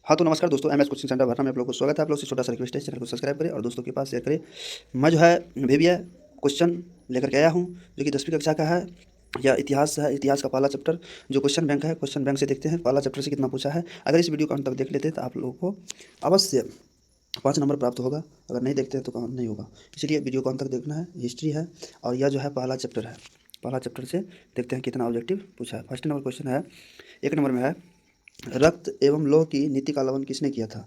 हाँ तो नमस्कार दोस्तों, एमएस कोचिंग सेंटर भरना में आप लोगों को स्वागत है। आप लोग से छोटा सा रिक्वेस्ट है, चैनल को सब्सक्राइब करें और दोस्तों के पास शेयर करें। मैं जो है भैया क्वेश्चन लेकर के आया हूँ जो कि 10वीं कक्षा का है या इतिहास है। इतिहास का पहला चैप्टर जो क्वेश्चन बैंक है, क्वेश्चन बैंक से देखते हैं पहला चैप्टर से कितना पूछा है। अगर इस वीडियो को अंत तक देख लेते हैं तो आप लोगों को अवश्य 5 नंबर प्राप्त होगा। अगर नहीं देखते हैं तो काम नहीं होगा, इसलिए वीडियो को अंत तक देखना है। हिस्ट्री है और यह जो है पहला चैप्टर है। पहला चैप्टर से देखते हैं कितना ऑब्जेक्टिव पूछा है। फर्स्ट नंबर क्वेश्चन है, 1 नंबर में है, रक्त एवं लौह की नीति का अवलंबन किसने किया था।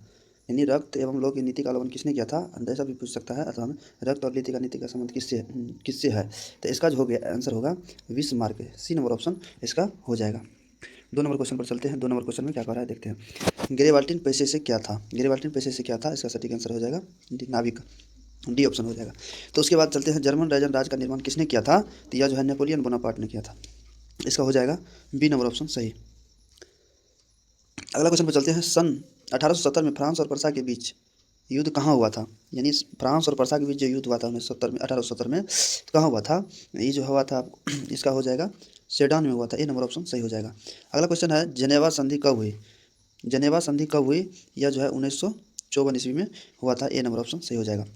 यानी रक्त एवं लौह की नीति का अवलंबन किसने किया था, ऐसा भी पूछ सकता है। अथवा हमें रक्त और नीति का संबंध किससे है, तो इसका जो हो गया आंसर होगा बिस्मार्क। सी नंबर ऑप्शन इसका हो जाएगा। 2 नंबर क्वेश्चन पर चलते हैं। 2 नंबर क्वेश्चन में क्या कह रहा है देखते हैं। ग्रेवाल्टिन पेशे से क्या था, ग्रेवाल्टिन पेशे से क्या था, इसका सटीक आंसर हो जाएगा नाविक, डी ऑप्शन हो जाएगा। तो उसके बाद चलते हैं, जर्मन राजन राज का निर्माण किसने किया था, तो यह जो है नेपोलियन बोनापार्ट ने किया था। इसका हो जाएगा बी नंबर ऑप्शन सही। अगला क्वेश्चन पर चलते हैं, सन 1870 में फ्रांस और प्रसा के बीच युद्ध कहाँ हुआ था। यानी फ्रांस और प्रसा के बीच जो युद्ध हुआ था 1970 में, 1870 में, तो कहाँ हुआ था, ये जो हुआ था इसका हो जाएगा सेडान में हुआ था। ए नंबर ऑप्शन सही हो जाएगा। अगला क्वेश्चन है, जनेवा संधि कब हुई, जनेवा संधि कब हुई, यह जो है 1954 ईस्वी में हुआ था। ए नंबर ऑप्शन सही हो जाएगा।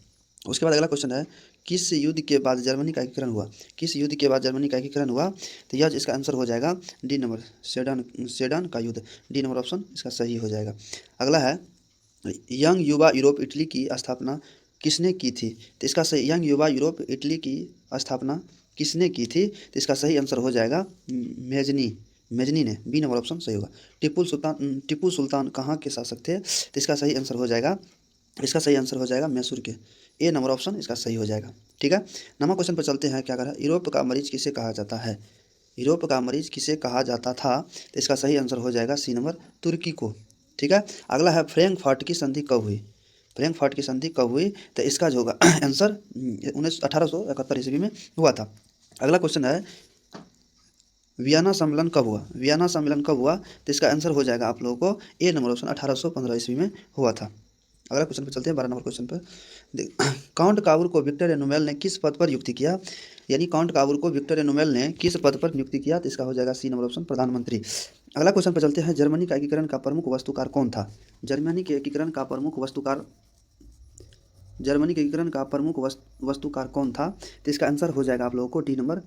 उसके बाद अगला क्वेश्चन है, किस युद्ध के बाद जर्मनी का एकीकरण हुआ, किस युद्ध के बाद जर्मनी का एकीकरण हुआ, तो यह इसका आंसर हो जाएगा डी नंबर, सेडान, सेडान का युद्ध। डी नंबर ऑप्शन इसका सही हो जाएगा। अगला है, यंग युवा यूरोप इटली की स्थापना किसने की थी, तो इसका सही, यंग युवा यूरोप इटली की स्थापना किसने की थी, तो इसका सही आंसर हो जाएगा मेजनी, मेजनी ने। बी नंबर ऑप्शन सही होगा। टीपू सुल्तान कहाँ के शासक थे, तो इसका सही आंसर हो जाएगा, इसका सही आंसर हो जाएगा मैसूर के। ए नंबर ऑप्शन इसका सही हो जाएगा। ठीक है, नंबर क्वेश्चन पर चलते हैं। क्या कह रहा है, यूरोप का मरीज किसे कहा जाता है, यूरोप का मरीज किसे कहा जाता था, तो इसका सही आंसर हो जाएगा सी नंबर, तुर्की को। ठीक है, अगला है, फ्रैंकफर्ट की संधि कब हुई, फ्रैंकफर्ट की संधि कब हुई, तो इसका जो होगा आंसर 1871 ईस्वी में हुआ था। अगला क्वेश्चन है, वियना सम्मेलन कब हुआ, वियना सम्मेलन कब हुआ, तो इसका आंसर हो जाएगा आप लोगों को ए नंबर ऑप्शन 1815 ईस्वी में हुआ था। अगला क्वेश्चन पर चलते हैं, 12 नंबर क्वेश्चन पर। काउंट काबूर को विक्टर एनुमेल ने किस पद पर नियुक्ति किया, यानी काउंट काबूर को विक्टर एनुमेल ने किस पद पर नियुक्ति किया, तो इसका हो जाएगा सी नंबर ऑप्शन प्रधानमंत्री। अगला क्वेश्चन पर चलते हैं, जर्मनी का एकीकरण का प्रमुख वस्तुकार कौन था, जर्मनी के एकीकरण का प्रमुख वस्तुकार, जर्मनी के एकीकरण का प्रमुख वस्तुकार कौन था, तो इसका आंसर हो जाएगा आप लोगों को डी नंबर,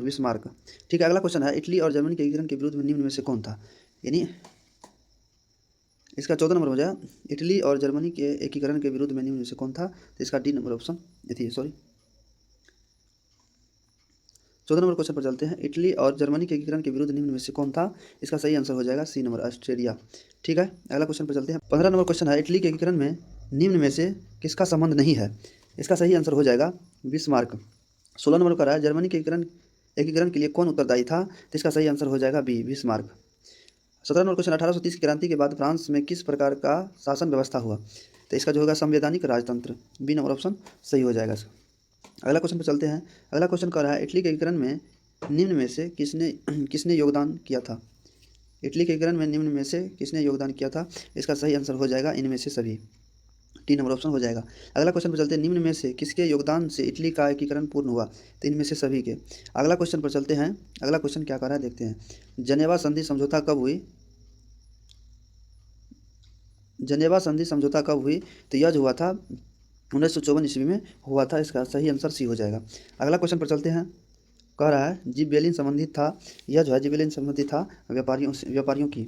बिस्मार्क। ठीक है, अगला क्वेश्चन है, इटली और जर्मनी के एकीकरण के विरुद्ध में निम्न में से कौन था, यानी इसका 14 नंबर हो जाएगा, इटली और जर्मनी के एकीकरण के विरुद्ध में निम्न में से कौन था, तो इसका डी नंबर ऑप्शन थी, सॉरी 14 नंबर क्वेश्चन पर चलते हैं, इटली और जर्मनी के एकीकरण के विरुद्ध निम्न में से कौन था, इसका सही आंसर हो जाएगा सी नंबर, ऑस्ट्रेलिया। ठीक है, अगला क्वेश्चन पर चलते हैं। 15 नंबर क्वेश्चन है, इटली के एकीकरण में निम्न में से किसका संबंध नहीं है, इसका सही आंसर हो जाएगा बिस्मार्क। 16 नंबर का है, जर्मनी के एकीकरण एकीकरण के लिए कौन उत्तरदायी था, तो इसका सही आंसर हो जाएगा बी बिस्मार्क। 17 नंबर क्वेश्चन, 1830 की क्रांति के बाद फ्रांस में किस प्रकार का शासन व्यवस्था हुआ, तो इसका जो होगा संवैधानिक राजतंत्र। बी नंबर ऑप्शन सही हो जाएगा। अगला क्वेश्चन पर चलते हैं। अगला क्वेश्चन कह रहा है, इटली के एकीकरण में निम्न में से किसने किसने योगदान किया था, इटली के एकीकरण में निम्न में से किसने योगदान किया था, इसका सही आंसर हो जाएगा इनमें से सभी, टी नंबर ऑप्शन हो जाएगा। अगला क्वेश्चन पर चलते हैं, निम्न में से किसके योगदान से इटली का एकीकरण पूर्ण हुआ, तो इनमें से सभी के। अगला क्वेश्चन पर चलते हैं। अगला क्वेश्चन क्या कह रहा है देखते हैं, जनेवा संधि समझौता कब हुई, जनेवा संधि समझौता कब हुई, तो यह जो हुआ था 1954 ईस्वी में हुआ था। इसका सही आंसर सी हो जाएगा। अगला क्वेश्चन पर चलते हैं। कह रहा है, जिबेलिन संबंधित था, यह जो है जिबेलिन संबंधित था व्यापारियों की।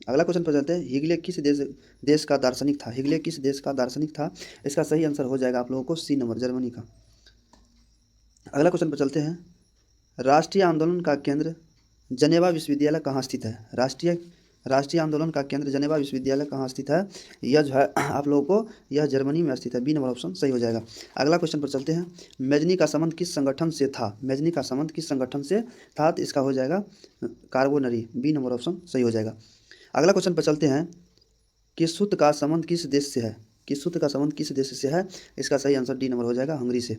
अगला क्वेश्चन पर चलते हैं, हिगले किस देश का दार्शनिक था, हिगले किस देश का दार्शनिक था, इसका सही आंसर हो जाएगा आप लोगों को सी नंबर, जर्मनी का। अगला क्वेश्चन पर चलते हैं, राष्ट्रीय आंदोलन का केंद्र जनेवा विश्वविद्यालय कहाँ स्थित है, राष्ट्रीय आंदोलन का केंद्र जनेवा विश्वविद्यालय कहाँ स्थित है, यह जो है आप लोगों को यह जर्मनी में स्थित है। बी नंबर ऑप्शन सही हो जाएगा। अगला क्वेश्चन पर चलते हैं, मेजनी का संबंध किस संगठन से था, मेजनी का संबंध किस संगठन से था, तो इसका हो जाएगा कार्बोनरी। बी नंबर ऑप्शन सही हो जाएगा। अगला क्वेश्चन पर चलते हैं, किसुत का संबंध किस देश से है, किसुत का संबंध किस देश से है, इसका सही आंसर डी नंबर हो जाएगा हंगरी से।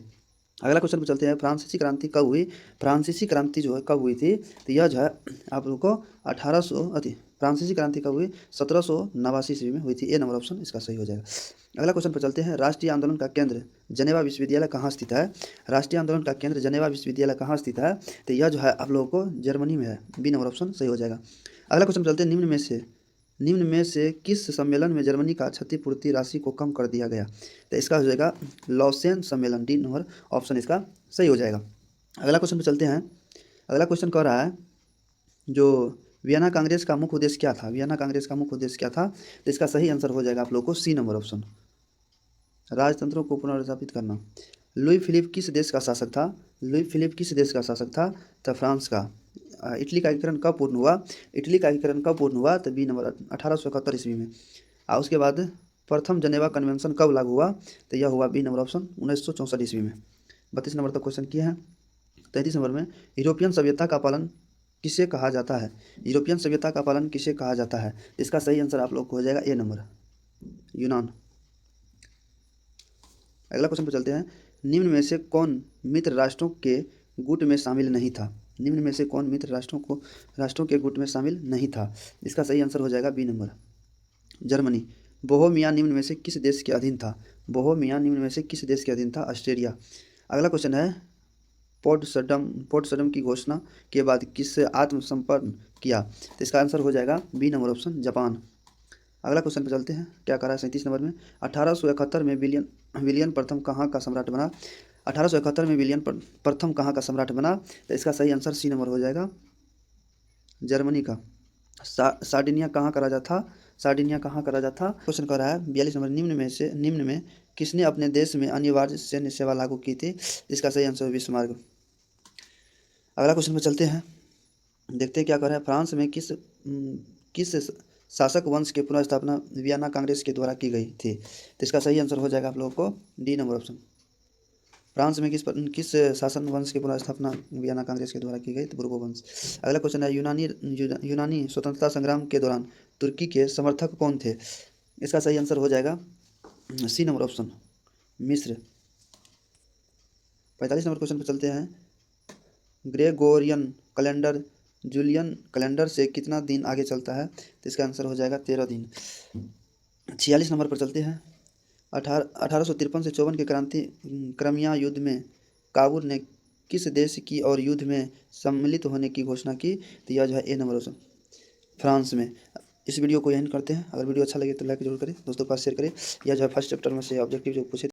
अगला क्वेश्चन पे चलते हैं, फ्रांसीसी क्रांति कब हुई? फ्रांसीसी क्रांति जो है कब हुई थी? तो यह जो है आप लोग को 1800 फ्रांसीसी क्रांति कब हुई? 1789 ईस्वी में हुई थी। ए नंबर ऑप्शन इसका सही हो जाएगा। अगला क्वेश्चन पर चलते हैं, राष्ट्रीय आंदोलन का केंद्र जनेवा विश्वविद्यालय कहाँ स्थित है? राष्ट्रीय आंदोलन का केंद्र जनेवा विश्वविद्यालय कहाँ स्थित है? तो यह जो है आप लोगों को जर्मनी में है। बी नंबर ऑप्शन सही हो जाएगा। अगला क्वेश्चन पर चलते हैं, निम्न में से किस सम्मेलन में जर्मनी का क्षतिपूर्ति राशि को कम कर दिया गया? तो इसका हो जाएगा लॉसेन सम्मेलन। डी नंबर ऑप्शन इसका सही हो जाएगा। अगला क्वेश्चन पे चलते हैं। अगला क्वेश्चन कह रहा है, जो वियना कांग्रेस का मुख्य उद्देश्य क्या था? वियना कांग्रेस का मुख्य उद्देश्य क्या था? तो इसका सही आंसर हो जाएगा आप लोगों को सी नंबर ऑप्शन, राजतंत्रों को पुनर्स्थापित करना। लुई फिलिप किस देश का शासक था? लुई फिलिप किस देश का शासक था? तो फ्रांस का। इटली का एकीकरण कब पूर्ण हुआ? इटली का एकीकरण कब पूर्ण हुआ? तो बी नंबर 1871 ईस्वी में। और उसके बाद प्रथम जनेवा कन्वेंशन कब लागू हुआ? तो यह हुआ बी नंबर ऑप्शन 1964 ईस्वी में। 32 नंबर तक क्वेश्चन किए हैं। 33 नंबर में, यूरोपियन सभ्यता का पालन किसे कहा जाता है? यूरोपियन सभ्यता का पालन किसे कहा जाता है? इसका सही आंसर आप लोग को हो जाएगा ए नंबर, यूनान। अगला क्वेश्चन पर चलते हैं, निम्न में से कौन मित्र राष्ट्रों के गुट में शामिल नहीं था? निम्न में से कौन मित्र राष्ट्रों के गुट में शामिल नहीं था? इसका सही आंसर हो जाएगा बी नंबर, जर्मनी। बोहेमिया निम्न में से किस देश के अधीन था? बोहेमिया निम्न में से किस देश के अधीन था? ऑस्ट्रेलिया। अगला क्वेश्चन है, पोट्सडम की घोषणा के बाद किससे आत्मसमर्पण किया? तो इसका आंसर हो जाएगा बी नंबर ऑप्शन, जापान। अगला क्वेश्चन पे चलते हैं, क्या करा है 37 नंबर में, 1871 में विलियम प्रथम कहाँ का सम्राट बना? 1871 में विलियम प्रथम कहाँ का सम्राट बना? तो इसका सही आंसर सी नंबर हो जाएगा, जर्मनी का। सार्डिनिया कहाँ का राजा था? सार्डिनिया कहाँ का राजा था? क्वेश्चन कर रहा है 42 नंबर, निम्न में किसने अपने देश में अनिवार्य सैन्य सेवा लागू की थी? इसका सही आंसर बिस्मार्क। अगला क्वेश्चन पे चलते हैं, देखते हैं क्या कर रहा है, फ्रांस में किस शासक वंश की पुनर्स्थापना वियना कांग्रेस के द्वारा की गई थी? तो इसका सही आंसर हो जाएगा आप लोगों को डी नंबर ऑप्शन, फ्रांस में किस शासन वंश की पुनर्स्थापना वियना कांग्रेस के द्वारा की गई? तो बुर्बो वंश। अगला क्वेश्चन है, यूनानी स्वतंत्रता संग्राम के दौरान तुर्की के समर्थक कौन थे? इसका सही आंसर हो जाएगा सी नंबर ऑप्शन, मिस्र। 45 नंबर क्वेश्चन पर चलते हैं, ग्रेगोरियन कैलेंडर जूलियन कैलेंडर से कितना दिन आगे चलता है? तो इसका आंसर हो जाएगा 13 दिन। 46 नंबर पर चलते हैं, 1853 से 54 के क्राइमिया युद्ध में काबुल ने किस देश की और युद्ध में सम्मिलित होने की घोषणा की? तो यह जो है ए नंबर ऑप्शन, फ्रांस में। इस वीडियो को यहीं करते हैं। अगर वीडियो अच्छा लगे तो लाइक जरूर करें, दोस्तों के पास शेयर करें। यह जो है फर्स्ट चैप्टर में से ऑब्जेक्टिव जो पूछे